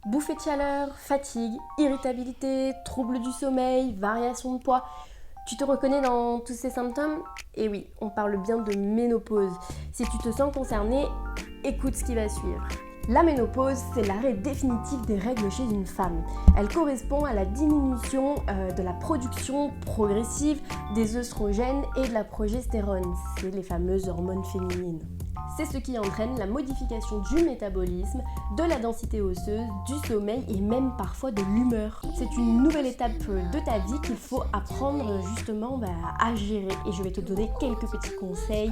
Bouffée de chaleur, fatigue, irritabilité, troubles du sommeil, variation de poids. Tu te reconnais dans tous ces symptômes? Et oui, on parle bien de ménopause. Si tu te sens concerné, écoute ce qui va suivre. La ménopause, c'est l'arrêt définitif des règles chez une femme. Elle correspond à la diminution de la production progressive des œstrogènes et de la progestérone. C'est les fameuses hormones féminines. C'est ce qui entraîne la modification du métabolisme, de la densité osseuse, du sommeil et même parfois de l'humeur. C'est une nouvelle étape de ta vie qu'il faut apprendre justement à gérer et je vais te donner quelques petits conseils.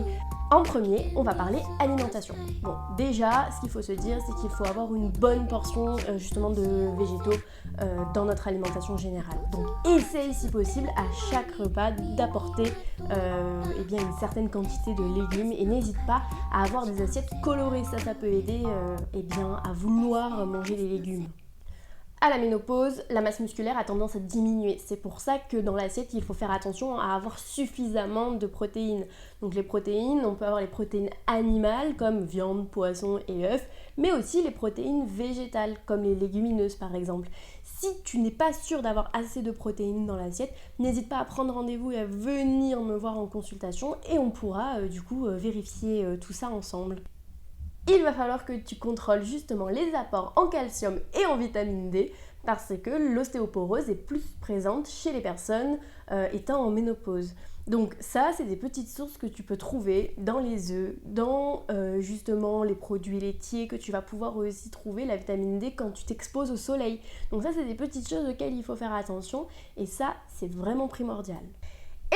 En premier, on va parler alimentation. Bon, déjà, ce qu'il faut se dire, c'est qu'il faut avoir une bonne portion justement de végétaux dans notre alimentation générale. Donc, essaye si possible à chaque repas d'apporter une certaine quantité de légumes et n'hésite pas à avoir des assiettes colorées. Ça peut aider à vouloir manger des légumes. À la ménopause, la masse musculaire a tendance à diminuer. C'est pour ça que dans l'assiette, il faut faire attention à avoir suffisamment de protéines. Donc les protéines, on peut avoir les protéines animales comme viande, poisson et œufs, mais aussi les protéines végétales comme les légumineuses par exemple. Si tu n'es pas sûr d'avoir assez de protéines dans l'assiette, n'hésite pas à prendre rendez-vous et à venir me voir en consultation et on pourra vérifier tout ça ensemble. Il va falloir que tu contrôles justement les apports en calcium et en vitamine D parce que l'ostéoporose est plus présente chez les personnes étant en ménopause. Donc ça, c'est des petites sources que tu peux trouver dans les œufs, dans justement les produits laitiers, que tu vas pouvoir aussi trouver la vitamine D quand tu t'exposes au soleil. Donc ça, c'est des petites choses auxquelles il faut faire attention et ça, c'est vraiment primordial.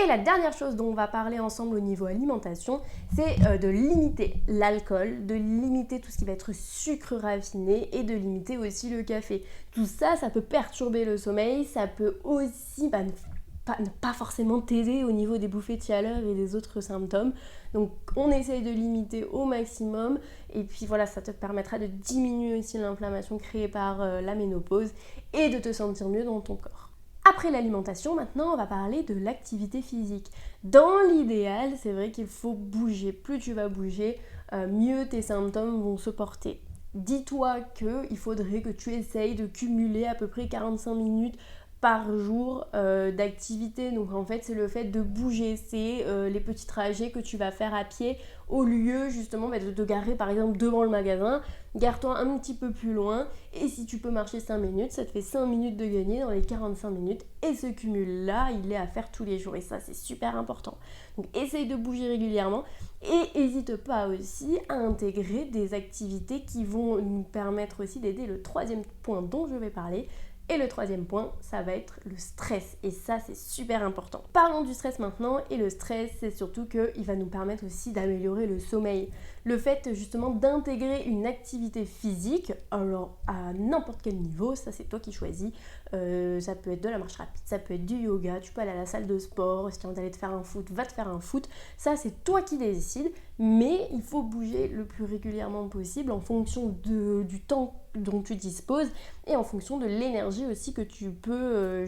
Et la dernière chose dont on va parler ensemble au niveau alimentation, c'est de limiter l'alcool, de limiter tout ce qui va être sucre raffiné et de limiter aussi le café. Tout ça, ça peut perturber le sommeil, ça peut aussi ne pas forcément t'aider au niveau des bouffées de chaleur et des autres symptômes. Donc on essaye de limiter au maximum et puis voilà, ça te permettra de diminuer aussi l'inflammation créée par la ménopause et de te sentir mieux dans ton corps. Après l'alimentation, maintenant, on va parler de l'activité physique. Dans l'idéal, c'est vrai qu'il faut bouger. Plus tu vas bouger, mieux tes symptômes vont se porter. Dis-toi qu'il faudrait que tu essayes de cumuler à peu près 45 minutes par jour d'activité. Donc en fait, c'est le fait de bouger, c'est les petits trajets que tu vas faire à pied au lieu justement de te garer par exemple devant le magasin. Gare-toi un petit peu plus loin et si tu peux marcher 5 minutes, ça te fait 5 minutes de gagner dans les 45 minutes et ce cumul-là, il est à faire tous les jours et ça, c'est super important. Donc essaye de bouger régulièrement et n'hésite pas aussi à intégrer des activités qui vont nous permettre aussi d'aider le troisième point dont je vais parler. Et le troisième point, ça va être le stress. Et ça, c'est super important. Parlons du stress maintenant. Et le stress, c'est surtout qu'il va nous permettre aussi d'améliorer le sommeil. Le fait justement d'intégrer une activité physique, alors à n'importe quel niveau, ça c'est toi qui choisis. Ça peut être de la marche rapide, ça peut être du yoga, tu peux aller à la salle de sport, si tu as envie d'aller te faire un foot, va te faire un foot. Ça c'est toi qui décides, mais il faut bouger le plus régulièrement possible en fonction du temps dont tu disposes et en fonction de l'énergie aussi que tu peux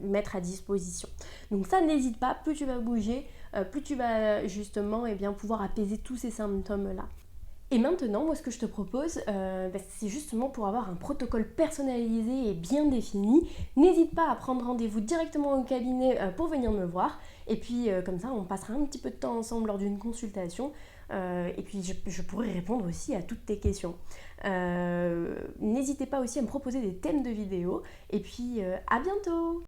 mettre à disposition. Donc ça, n'hésite pas, plus tu vas bouger, plus tu vas justement pouvoir apaiser tous ces symptômes-là. Et maintenant, moi ce que je te propose, c'est justement pour avoir un protocole personnalisé et bien défini. N'hésite pas à prendre rendez-vous directement au cabinet pour venir me voir. Et puis comme ça, on passera un petit peu de temps ensemble lors d'une consultation. Et puis je pourrai répondre aussi à toutes tes questions. N'hésitez pas aussi à me proposer des thèmes de vidéos. Et puis à bientôt!